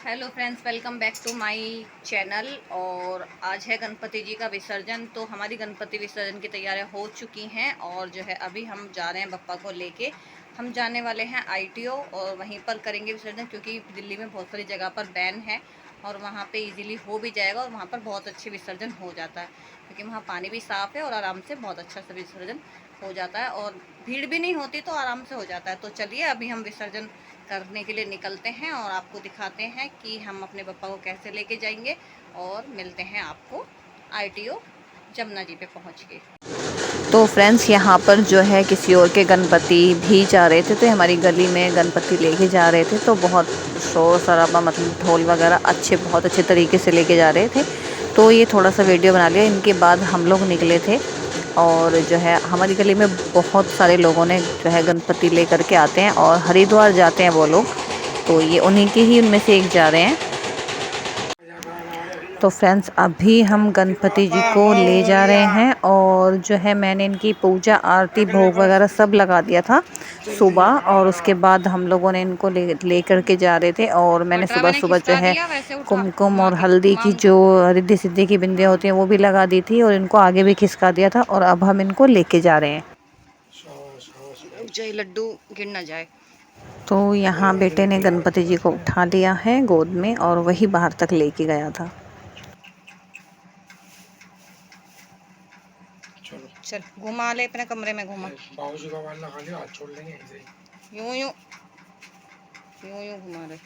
Hello friends, welcome back to my channel. और आज है गणपति जी का विसर्जन। तो हमारी गणपति विसर्जन की तैयारियां हो चुकी हैं और जो है अभी हम जा रहे हैं बप्पा को लेके। हम जाने वाले हैं आईटीओ और वहीं पर करेंगे विसर्जन, क्योंकि दिल्ली में बहुत सारी जगह पर बैन है और वहाँ पे इजीली हो भी जाएगा और वहाँ पर बहुत अच्छे विसर्जन हो जाता है, क्योंकि वहाँ पानी भी साफ़ है और आराम से बहुत अच्छा से विसर्जन हो जाता है और भीड़ भी नहीं होती, तो आराम से हो जाता है। तो चलिए अभी हम विसर्जन करने के लिए निकलते हैं और आपको दिखाते हैं कि हम अपने पप्पा को कैसे लेके जाएंगे। और मिलते हैं आपको आईटीओ जमुना जी पे पहुंच के। तो फ्रेंड्स, यहाँ पर जो है किसी और के गणपति भी जा रहे थे, तो हमारी गली में गणपति लेके जा रहे थे, तो बहुत शोर शराबा, मतलब ढोल वगैरह बहुत अच्छे तरीके से लेके जा रहे थे। तो ये थोड़ा सा वीडियो बना लिया। इनके बाद हम लोग निकले थे और जो है हमारी गली में बहुत सारे लोगों ने जो है गणपति लेकर के आते हैं और हरिद्वार जाते हैं वो लोग। तो ये उन्हीं के ही उनमें से एक जा रहे हैं। तो फ्रेंड्स, अभी हम गणपति जी को ले जा रहे हैं और जो है मैंने इनकी पूजा आरती भोग वगैरह सब लगा दिया था सुबह। और उसके बाद हम लोगों ने इनको ले करके जा रहे थे और मैंने सुबह सुबह जो है कुमकुम और हल्दी की जो रिद्धि सिद्धि की बिंदियाँ होती हैं वो भी लगा दी थी और इनको आगे भी खिसका दिया था। और अब हम इनको लेके जा रहे हैं। जय लड्डू गिर ना जाए। तो यहाँ बेटे ने गणपति जी को उठा लिया है गोद में और वही बाहर तक लेके गया था। चल घुमा ले अपने कमरे में, घुमा। बाबूजी का बाल लगा लियो, हाथ छोड़ लेंगे ऐसे ही। यूं यूं यूं यूं घुमा ले।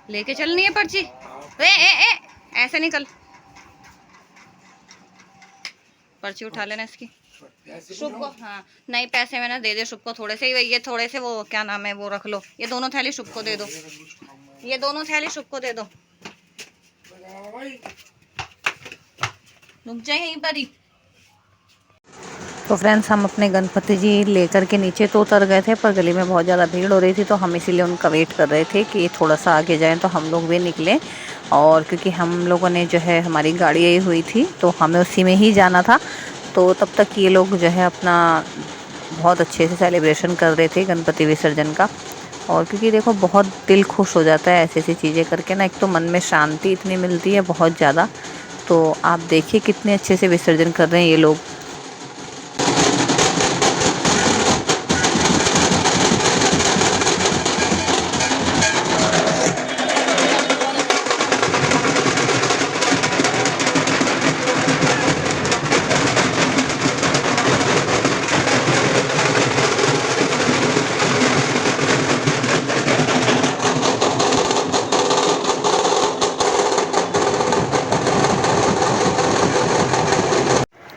लेके चलनी है पर्ची। ए ऐसे निकल। पर्ची उठा लेना इसकी। शुभ को हाँ नहीं, पैसे मैंने दे दे शुभ को थोड़े से ही। ये थोड़े से वो क्या नाम है वो रख लो। ये दोनों थैली शुभ को दे दो। ये दोनों थैली शुभ को दे दो। रुक जाए यहीं पर ही। तो फ्रेंड्स, हम अपने गणपति जी लेकर के नीचे तो उतर गए थे, पर गली में बहुत ज़्यादा भीड़ हो रही थी, तो हम इसीलिए उनका वेट कर रहे थे कि थोड़ा सा आगे जाएं तो हम लोग भी निकलें। और क्योंकि हम लोगों ने जो है हमारी गाड़ी आई हुई थी तो हमें उसी में ही जाना था। तो तब तक ये लोग जो है अपना बहुत अच्छे से सेलिब्रेशन कर रहे थे गणपति विसर्जन का। और क्योंकि देखो बहुत दिल खुश हो जाता है ऐसी ऐसी चीज़ें करके ना, एक तो मन में शांति इतनी मिलती है बहुत ज़्यादा। तो आप देखिए कितने अच्छे से विसर्जन कर रहे हैं ये लोग।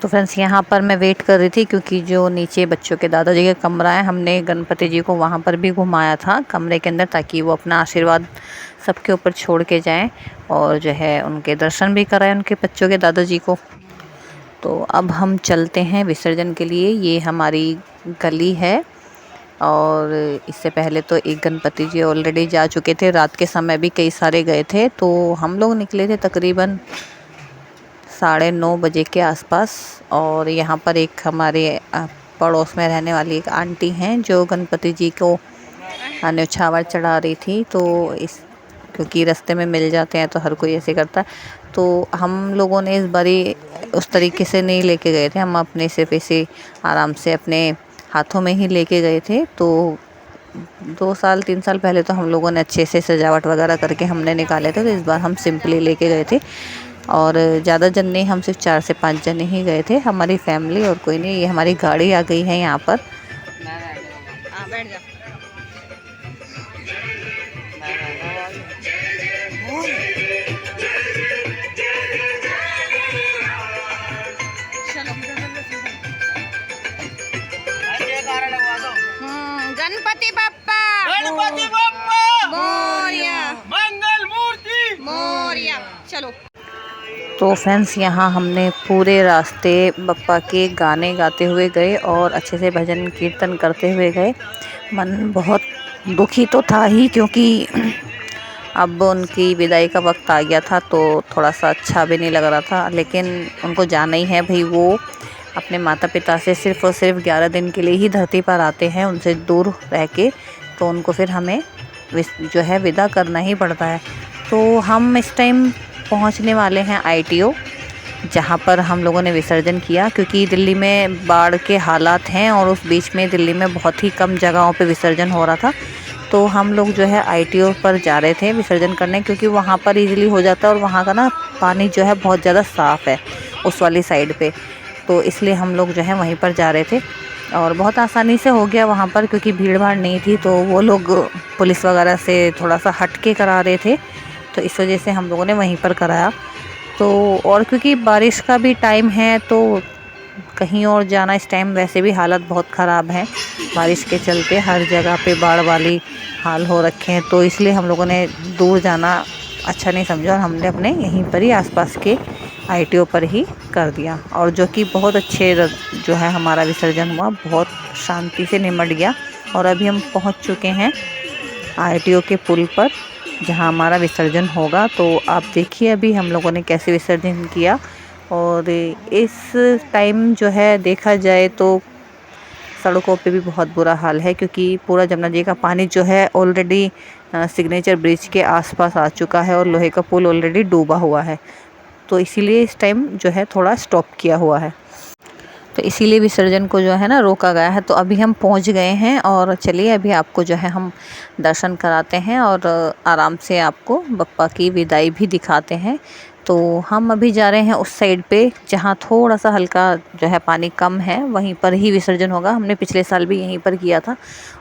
तो फ्रेंड्स, यहाँ पर मैं वेट कर रही थी क्योंकि जो नीचे बच्चों के दादाजी का कमरा है, हमने गणपति जी को वहाँ पर भी घुमाया था कमरे के अंदर, ताकि वो अपना आशीर्वाद सबके ऊपर छोड़ के जाएं और जो है उनके दर्शन भी कराएं उनके बच्चों के दादाजी को। तो अब हम चलते हैं विसर्जन के लिए। ये हमारी गली है और इससे पहले तो एक गणपति जी ऑलरेडी जा चुके थे, रात के समय भी कई सारे गए थे। तो हम लोग निकले थे तकरीबन 9:30 बजे के आसपास। और यहाँ पर एक हमारे पड़ोस में रहने वाली एक आंटी हैं जो गणपति जी को न्यौछावर चढ़ा रही थी। तो इस क्योंकि रास्ते में मिल जाते हैं तो हर कोई ऐसे करता है। तो हम लोगों ने इस बारी उस तरीके से नहीं लेके गए थे, हम अपने सिर्फ ऐसे आराम से अपने हाथों में ही लेके गए थे। तो 2 साल 3 साल पहले तो हम लोगों ने अच्छे से सजावट वगैरह करके हमने निकाले थे, तो इस बार हम सिंपली लेके गए थे। और ज़्यादा जन नहीं, हम सिर्फ 4 से 5 जने ही गए थे, हमारी फैमिली और कोई नहीं। ये हमारी गाड़ी आ गई है यहाँ पर। बैठ जा। गणपति बप्पा मोरया, मंगल मूर्ति मोरया। चलो। तो फ्रेंड्स, यहाँ हमने पूरे रास्ते बप्पा के गाने गाते हुए गए और अच्छे से भजन कीर्तन करते हुए गए। मन बहुत दुखी तो था ही, क्योंकि अब उनकी विदाई का वक्त आ गया था, तो थोड़ा सा अच्छा भी नहीं लग रहा था। लेकिन उनको जाना ही है भाई, वो अपने माता पिता से सिर्फ़ और सिर्फ 11 दिन के लिए ही धरती पर आते हैं, उनसे दूर रह के, तो उनको फिर हमें जो है विदा करना ही पड़ता है। तो हम इस टाइम पहुंचने वाले हैं आईटीओ, जहां पर हम लोगों ने विसर्जन किया, क्योंकि दिल्ली में बाढ़ के हालात हैं और उस बीच में दिल्ली में बहुत ही कम जगहों पे विसर्जन हो रहा था। तो हम लोग जो है आईटीओ पर जा रहे थे विसर्जन करने, क्योंकि वहाँ पर इजीली हो जाता है और वहाँ का ना पानी जो है बहुत ज़्यादा साफ़ है उस वाली साइड पे, तो इसलिए हम लोग जो है वहीं पर जा रहे थे और बहुत आसानी से हो गया वहाँ पर, क्योंकि भीड़ भाड़ नहीं थी। तो वो लोग पुलिस वगैरह से थोड़ा सा हट के करा रहे थे, तो इस वजह से हम लोगों ने वहीं पर कराया। तो और क्योंकि बारिश का भी टाइम है, तो कहीं और जाना इस टाइम वैसे भी हालत बहुत ख़राब है, बारिश के चलते हर जगह पे बाढ़ वाली हाल हो रखे हैं, तो इसलिए हम लोगों ने दूर जाना अच्छा नहीं समझा और हमने अपने यहीं पर ही आसपास के आईटीओ पर ही कर दिया। और जो कि बहुत अच्छे जो है हमारा विसर्जन हुआ, बहुत शांति से निमट गया। और अभी हम पहुंच चुके हैं आईटीओ के पुल पर, जहां हमारा विसर्जन होगा। तो आप देखिए अभी हम लोगों ने कैसे विसर्जन किया। और इस टाइम जो है देखा जाए तो सड़कों पे भी बहुत बुरा हाल है, क्योंकि पूरा जमुना जी का पानी जो है ऑलरेडी सिग्नेचर ब्रिज के आसपास आ चुका है और लोहे का पुल ऑलरेडी डूबा हुआ है। तो इसीलिए इस टाइम जो है थोड़ा स्टॉप किया हुआ है, तो इसीलिए विसर्जन को जो है ना रोका गया है। तो अभी हम पहुंच गए हैं और चलिए अभी आपको जो है हम दर्शन कराते हैं और आराम से आपको बप्पा की विदाई भी दिखाते हैं। तो हम अभी जा रहे हैं उस साइड पे जहाँ थोड़ा सा हल्का जो है पानी कम है, वहीं पर ही विसर्जन होगा। हमने पिछले साल भी यहीं पर किया था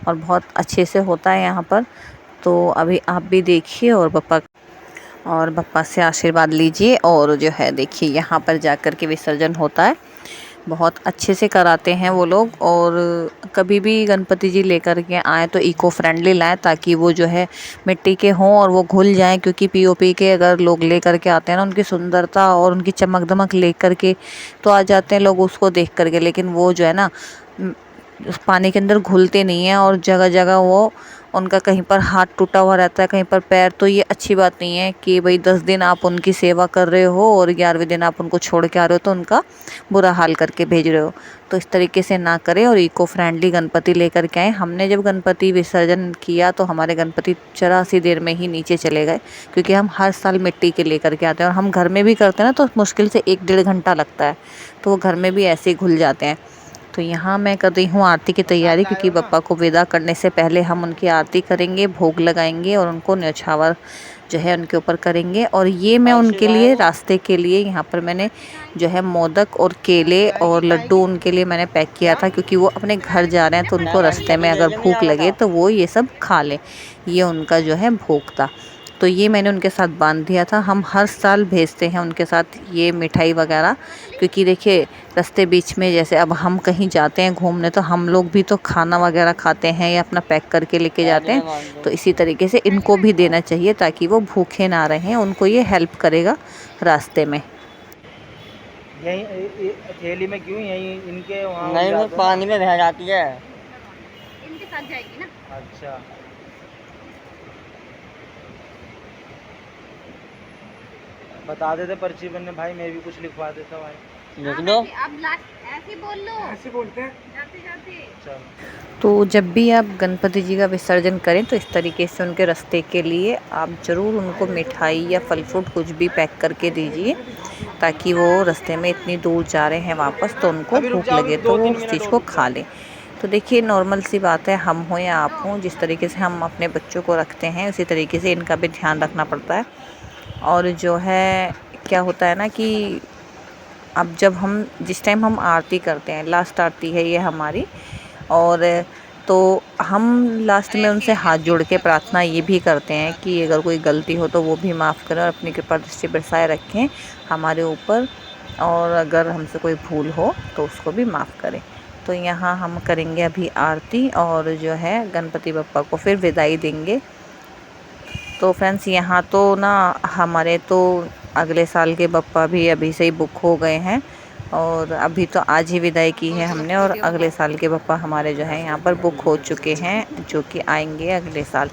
और बहुत अच्छे से होता है यहाँ पर। तो अभी आप भी देखिए और बप्पा से आशीर्वाद लीजिए। और जो है देखिए यहाँ पर जाकर के विसर्जन होता है, बहुत अच्छे से कराते हैं वो लोग। और कभी भी गणपति जी लेकर के आए तो इको फ्रेंडली लाएं, ताकि वो जो है मिट्टी के हों और वो घुल जाएं, क्योंकि पीओपी के अगर लोग लेकर के आते हैं ना, उनकी सुंदरता और उनकी चमक दमक लेकर के तो आ जाते हैं लोग उसको देख करके, लेकिन वो जो है ना उस पानी के अंदर घुलते नहीं हैं और जगह जगह वो उनका कहीं पर हाथ टूटा हुआ रहता है, कहीं पर पैर। तो ये अच्छी बात नहीं है कि भाई 10 दिन आप उनकी सेवा कर रहे हो और 11वें दिन आप उनको छोड़ के आ रहे हो तो उनका बुरा हाल करके भेज रहे हो। तो इस तरीके से ना करें और इको फ्रेंडली गणपति लेकर के आए। हमने जब गणपति विसर्जन किया तो हमारे गणपति 84 देर में ही नीचे चले गए, क्योंकि हम हर साल मिट्टी के लेकर के आते हैं और हम घर में भी करते हैं ना, तो मुश्किल से 1-1.5 घंटा लगता है, तो वो घर में भी ऐसे ही घुल जाते हैं। तो यहाँ मैं कर रही हूँ आरती की तैयारी, क्योंकि बप्पा को विदा करने से पहले हम उनकी आरती करेंगे, भोग लगाएंगे और उनको न्यौछावर जो है उनके ऊपर करेंगे। और ये मैं उनके लिए रास्ते के लिए यहाँ पर मैंने जो है मोदक और केले और लड्डू उनके लिए मैंने पैक किया था, क्योंकि वो अपने घर जा रहे हैं तो उनको रास्ते में अगर भूख लगे तो वो ये सब खा लें। ये उनका जो है भोग था, तो ये मैंने उनके साथ बांध दिया था। हम हर साल भेजते हैं उनके साथ ये मिठाई वगैरह, क्योंकि देखिए रास्ते बीच में जैसे अब हम कहीं जाते हैं घूमने तो हम लोग भी तो खाना वगैरह खाते हैं या अपना पैक करके लेके जाते हैं, तो इसी तरीके से इनको भी देना चाहिए ताकि वो भूखे ना रहें, उनको ये हेल्प करेगा रास्ते में। यहीं थैली में क्यों, यहीं इनके वहाँ नहीं, वो पानी में बह जाती है, इनके साथ जाएगी ना। अच्छा, बता देते पर्ची बनने भाई, मैं भी कुछ लिखवा देता भाई। लिख दो। अब ऐसे बोल लो, ऐसे बोलते हैं जाते जाते। चलो। तो जब भी आप गणपति जी का विसर्जन करें तो इस तरीके से उनके रास्ते के लिए आप ज़रूर उनको मिठाई या फल फ्रूट कुछ भी पैक करके दीजिए, ताकि वो रास्ते में इतनी दूर जा रहे हैं वापस तो उनको भूख लगे तो वो उस चीज़ को खा लें। तो देखिए नॉर्मल सी बात है, हम हो या आप हों, जिस तरीके से हम अपने बच्चों को रखते हैं उसी तरीके से इनका भी ध्यान रखना पड़ता है। और जो है क्या होता है ना कि अब जब हम जिस टाइम हम आरती करते हैं, लास्ट आरती है ये हमारी, और तो हम लास्ट में उनसे हाथ जोड़ के प्रार्थना ये भी करते हैं कि अगर कोई गलती हो तो वो भी माफ़ करें और अपनी कृपा दृष्टि बरसाए रखें हमारे ऊपर, और अगर हमसे कोई भूल हो तो उसको भी माफ़ करें। तो यहाँ हम करेंगे अभी आरती और जो है गणपति बप्पा को फिर विदाई देंगे। तो फ्रेंड्स यहाँ तो ना हमारे तो अगले साल के बप्पा भी अभी से ही बुक हो गए हैं, और अभी तो आज ही विदाई की है हमने, और अगले साल के बप्पा हमारे जो हैं यहाँ पर बुक हो चुके हैं, जो कि आएंगे अगले साल।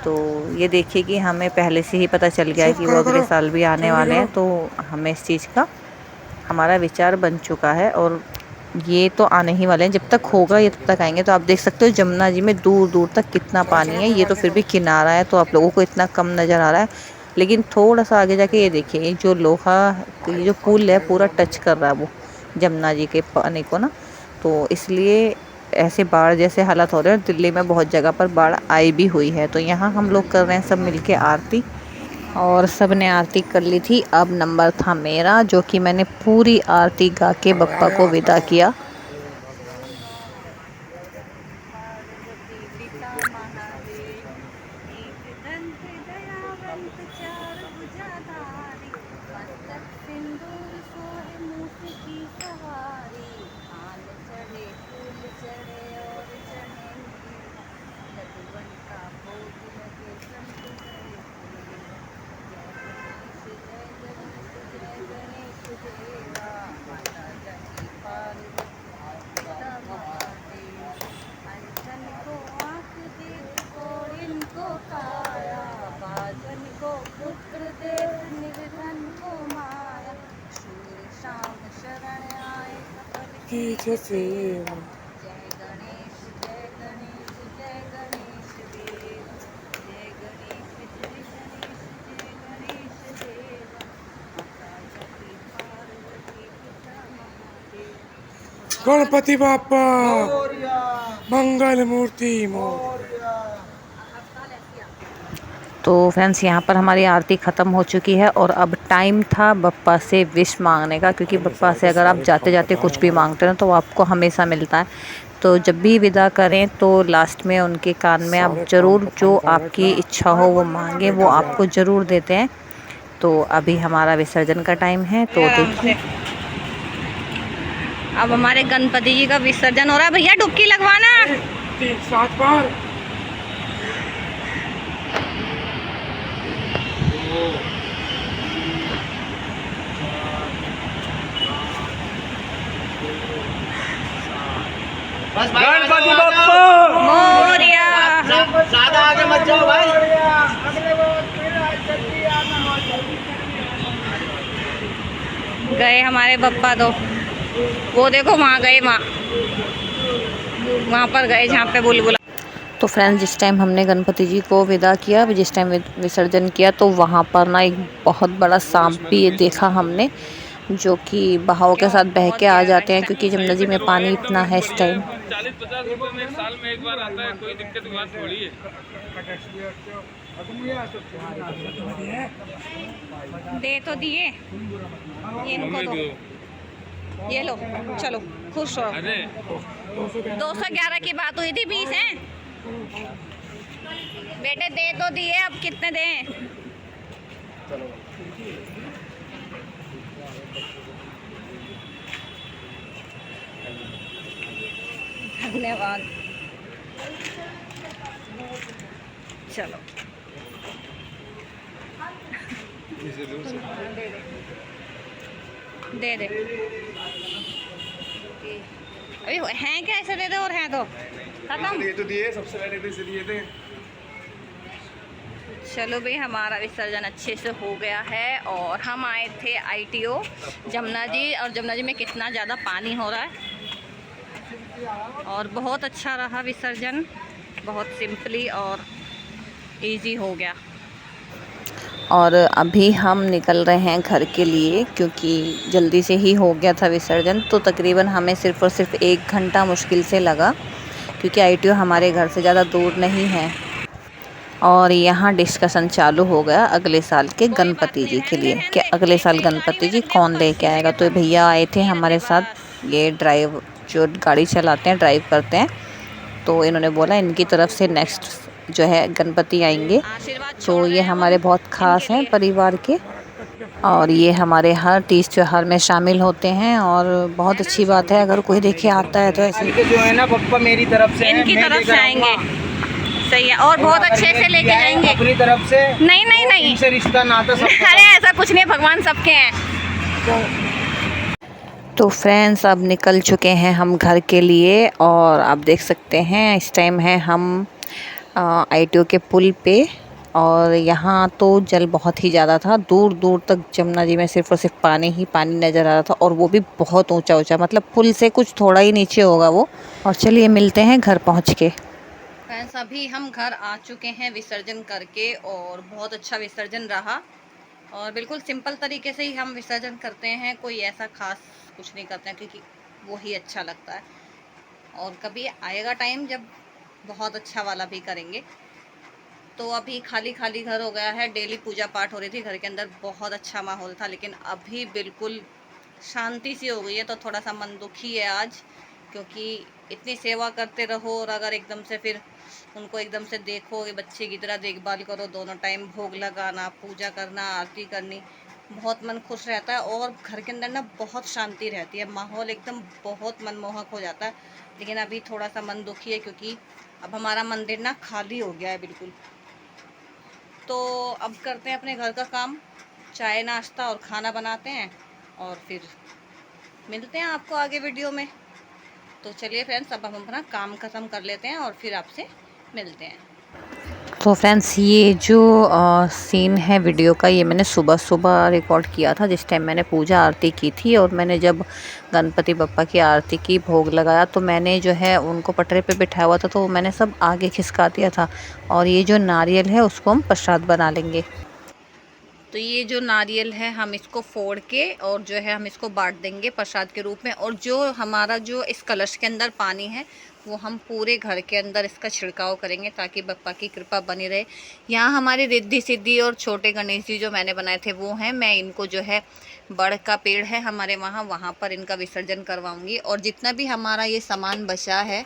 तो ये देखिए कि हमें पहले से ही पता चल गया है कि वो अगले साल भी आने वाले हैं, तो हमें इस चीज़ का हमारा विचार बन चुका है और ये तो आने ही वाले हैं, जब तक होगा ये तब तक आएंगे। तो आप देख सकते हो जमुना जी में दूर दूर तक कितना पानी है। ये तो फिर भी किनारा है तो आप लोगों को इतना कम नज़र आ रहा है, लेकिन थोड़ा सा आगे जाके ये देखिए, ये जो लोहा, ये जो पुल है पूरा टच कर रहा है वो जमुना जी के पानी को ना, तो इसलिए ऐसे बाढ़ जैसे हालात हो रहे हैं। दिल्ली में बहुत जगह पर बाढ़ आई भी हुई है। तो यहाँ हम लोग कर रहे हैं सब मिलके आरती, और सब ने आरती कर ली थी। अब नंबर था मेरा, जो कि मैंने पूरी आरती गा के बप्पा को विदा किया। पीछे से गणपति बापा मंगल मूर्ति तो फ्रेंड्स यहाँ पर हमारी आरती ख़त्म हो चुकी है, और अब टाइम था बप्पा से विश मांगने का, क्योंकि बप्पा से अगर आप जाते जाते कुछ भी मांगते हैं तो आपको हमेशा मिलता है। तो जब भी विदा करें तो लास्ट में उनके कान में आप ज़रूर जो आपकी इच्छा हो वो मांगे, वो आपको ज़रूर देते हैं। तो अभी हमारा विसर्जन का टाइम है, तो देखिए अब हमारे गणपति जी का विसर्जन हो रहा है। भैया डुबकी लगवाना 7 बार। गणपति बप्पा मोरिया। ज्यादा आगे मत जाओ भाई। गए हमारे बप्पा, तो वो देखो वहाँ गए, वहाँ पर गए जहाँ पे बुलबुला। तो फ्रेंड्स जिस टाइम हमने गणपति जी को विदा किया, जिस टाइम विसर्जन किया, तो वहाँ पर ना एक बहुत बड़ा सांप भी देखा हमने, जो कि बहाव के साथ बह के आ जाते हैं, क्योंकि जमुना जी में पानी इतना है इस टाइम। 40-50 रुपए में एक साल में एक बार आता है, कोई दिक्कत की बात थोड़ी है। दे तो दिए, ये इनको दो, ये लो, चलो खुश रहो। 211 की बात हुई थी, 20 हैं बेटे, दे तो दिए, अब कितने दें? धन्यवाद। चलो दे दे, अभी हैं क्या? ऐसे दे दे, और हैं तो खत्म। ये तो दिए, सबसे पहले तो इसे दिए थे। चलो भाई, हमारा विसर्जन अच्छे से हो गया है, और हम आए थे ITO जमुना जी, और जमुना जी में कितना ज़्यादा पानी हो रहा है, और बहुत अच्छा रहा विसर्जन, बहुत सिंपली और इजी हो गया। और अभी हम निकल रहे हैं घर के लिए, क्योंकि जल्दी से ही हो गया था विसर्जन। तो तकरीबन हमें सिर्फ़ और सिर्फ 1 घंटा मुश्किल से लगा, क्योंकि ITO हमारे घर से ज़्यादा दूर नहीं है। और यहाँ डिस्कशन चालू हो गया अगले साल के गणपति जी के लिए, कि अगले साल गणपति जी कौन लेके आएगा। तो भैया आए थे हमारे साथ, ये ड्राइव जो गाड़ी चलाते हैं, ड्राइव करते हैं, तो इन्होंने बोला इनकी तरफ से नेक्स्ट जो है गणपति आएंगे। तो ये हमारे बहुत ख़ास हैं परिवार के, और ये हमारे हर तीज त्योहार में शामिल होते हैं, और बहुत अच्छी बात है अगर कोई देखे आता है तो ऐसे जो है ना पप्पा मेरी तरफ से, इनकी तरफ से आएंगे। सही है, और बहुत अच्छे से लेके जाएंगे अपनी तरफ से। नहीं नहीं नहीं, इनसे रिश्ता नाता सब। अरे ऐसा कुछ नहीं, भगवान सबके हैं। तो फ्रेंड्स अब निकल चुके हैं हम घर के लिए, और आप देख सकते हैं इस टाइम है हम ITO के पुल पे, और यहाँ तो जल बहुत ही ज़्यादा था, दूर दूर तक जमुना जी में सिर्फ़ और सिर्फ पानी ही पानी नज़र आ रहा था, और वो भी बहुत ऊंचा ऊंचा, मतलब पुल से कुछ थोड़ा ही नीचे होगा वो। और चलिए मिलते हैं घर पहुँच के। फ्रेंड्स अभी हम घर आ चुके हैं विसर्जन करके, और बहुत अच्छा विसर्जन रहा। और बिल्कुल सिंपल तरीके से ही हम विसर्जन करते हैं, कोई ऐसा खास कुछ नहीं करते हैं, क्योंकि वो ही अच्छा लगता है। और कभी आएगा टाइम जब बहुत अच्छा वाला भी करेंगे। तो अभी खाली खाली घर हो गया है, डेली पूजा पाठ हो रही थी घर के अंदर, बहुत अच्छा माहौल था, लेकिन अभी बिल्कुल शांति सी हो गई है। तो थोड़ा सा मन दुखी है आज, क्योंकि इतनी सेवा करते रहो और अगर एकदम से फिर उनको एकदम से देखो कि बच्चे की तरह देखभाल करो, दोनों टाइम भोग लगाना, पूजा करना, आरती करनी, बहुत मन खुश रहता है। और घर के अंदर ना बहुत शांति रहती है, माहौल एकदम बहुत मनमोहक हो जाता है। लेकिन अभी थोड़ा सा मन दुखी है, क्योंकि अब हमारा मंदिर ना खाली हो गया है बिल्कुल। तो अब करते हैं अपने घर का काम, चाय नाश्ता और खाना बनाते हैं, और फिर मिलते हैं आपको आगे वीडियो में। तो चलिए फ्रेंड्स, अब हम अपना काम ख़त्म कर लेते हैं और फिर आपसे मिलते हैं। तो फ्रेंड्स ये जो सीन है वीडियो का, ये मैंने सुबह सुबह रिकॉर्ड किया था, जिस टाइम मैंने पूजा आरती की थी। और मैंने जब गणपति बप्पा की आरती की, भोग लगाया, तो मैंने जो है उनको पटरे पे बिठाया हुआ था, तो मैंने सब आगे खिसका दिया था। और ये जो नारियल है उसको हम प्रसाद बना लेंगे। तो ये जो नारियल है हम इसको फोड़ के और जो है हम इसको बांट देंगे प्रसाद के रूप में। और जो हमारा जो इस कलश के अंदर पानी है, वो हम पूरे घर के अंदर इसका छिड़काव करेंगे, ताकि बप्पा की कृपा बनी रहे। यहाँ हमारी रिद्धि सिद्धि और छोटे गणेश जी जो मैंने बनाए थे वो हैं। मैं इनको जो है बड़ का पेड़ है हमारे वहाँ पर इनका विसर्जन करवाऊँगी। और जितना भी हमारा ये सामान बचा है,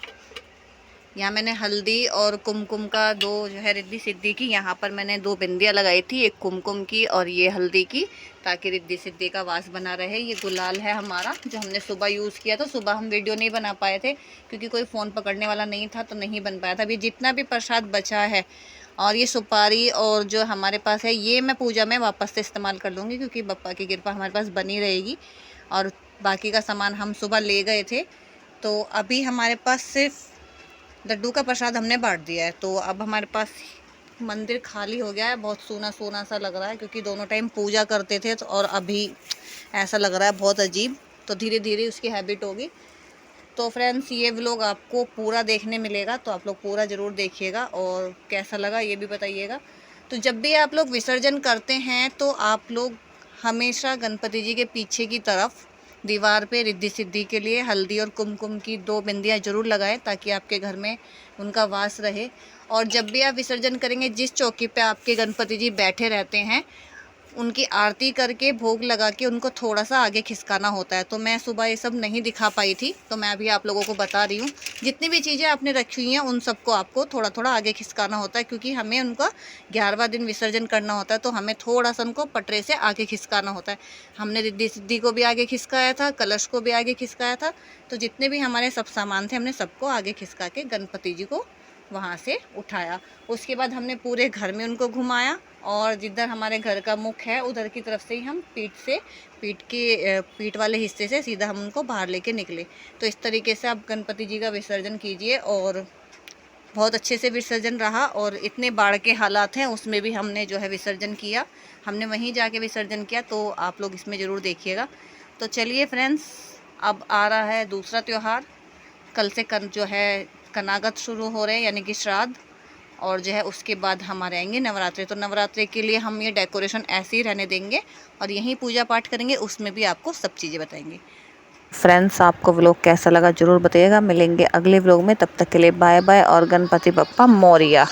यहाँ मैंने हल्दी और कुमकुम का दो जो है रिद्धि सिद्धि की, यहाँ पर मैंने दो बिंदियाँ लगाई थी, एक कुमकुम की और ये हल्दी की, ताकि रिद्धि सिद्धि का वास बना रहे। ये गुलाल है हमारा, जो हमने सुबह यूज़ किया था। सुबह हम वीडियो नहीं बना पाए थे, क्योंकि कोई फ़ोन पकड़ने वाला नहीं था, तो नहीं बन पाया था। अभी जितना भी प्रसाद बचा है, और ये सुपारी और जो हमारे पास है, ये मैं पूजा में वापस से इस्तेमाल कर लूँगी, क्योंकि बप्पा की कृपा हमारे पास बनी रहेगी। और बाकी का सामान हम सुबह ले गए थे, तो अभी हमारे पास सिर्फ लड्डू का प्रसाद हमने बांट दिया है। तो अब हमारे पास मंदिर खाली हो गया है, बहुत सूना सूना सा लग रहा है, क्योंकि दोनों टाइम पूजा करते थे, तो और अभी ऐसा लग रहा है बहुत अजीब। तो धीरे धीरे उसकी हैबिट होगी। तो फ्रेंड्स ये व्लॉग आपको पूरा देखने मिलेगा, तो आप लोग पूरा ज़रूर देखिएगा, और कैसा लगा ये भी बताइएगा। तो जब भी आप लोग विसर्जन करते हैं, तो आप लोग हमेशा गणपति जी के पीछे की तरफ दीवार पे रिद्धि सिद्धि के लिए हल्दी और कुमकुम की दो बिंदियाँ ज़रूर लगाएं, ताकि आपके घर में उनका वास रहे। और जब भी आप विसर्जन करेंगे, जिस चौकी पे आपके गणपति जी बैठे रहते हैं, उनकी आरती करके भोग लगा के उनको थोड़ा सा आगे खिसकाना होता है। तो मैं सुबह ये सब नहीं दिखा पाई थी, तो मैं अभी आप लोगों को बता रही हूँ। जितनी भी चीज़ें आपने रखी हुई हैं, उन सबको आपको थोड़ा थोड़ा आगे खिसकाना होता है, क्योंकि हमें उनका 11वां दिन विसर्जन करना होता है। तो हमें थोड़ा सा उनको पटरे से आगे खिसकाना होता है। हमने रिद्धि सिद्धि को भी आगे खिसकाया था, कलश को भी आगे खिसकाया था। तो जितने भी हमारे सब सामान थे, हमने सबको आगे खिसका के गणपति जी को वहाँ से उठाया। उसके बाद हमने पूरे घर में उनको घुमाया, और जिधर हमारे घर का मुख है, उधर की तरफ से ही हम पीठ वाले हिस्से से सीधा हम उनको बाहर लेके निकले। तो इस तरीके से आप गणपति जी का विसर्जन कीजिए, और बहुत अच्छे से विसर्जन रहा। और इतने बाढ़ के हालात हैं, उसमें भी हमने जो है विसर्जन किया, हमने वहीं जाके विसर्जन किया। तो आप लोग इसमें ज़रूर देखिएगा। तो चलिए फ्रेंड्स, अब आ रहा है दूसरा त्यौहार। कल से जो है कनागत शुरू हो रहे हैं, यानी कि श्राद्ध। और जो है उसके बाद हमारे आएंगे नवरात्रि। तो नवरात्रि के लिए हम ये डेकोरेशन ऐसे ही रहने देंगे, और यहीं पूजा पाठ करेंगे, उसमें भी आपको सब चीज़ें बताएंगे। फ्रेंड्स आपको व्लॉग कैसा लगा ज़रूर बताइएगा। मिलेंगे अगले व्लॉग में, तब तक के लिए बाय बाय, और गणपति बप्पा मोरिया।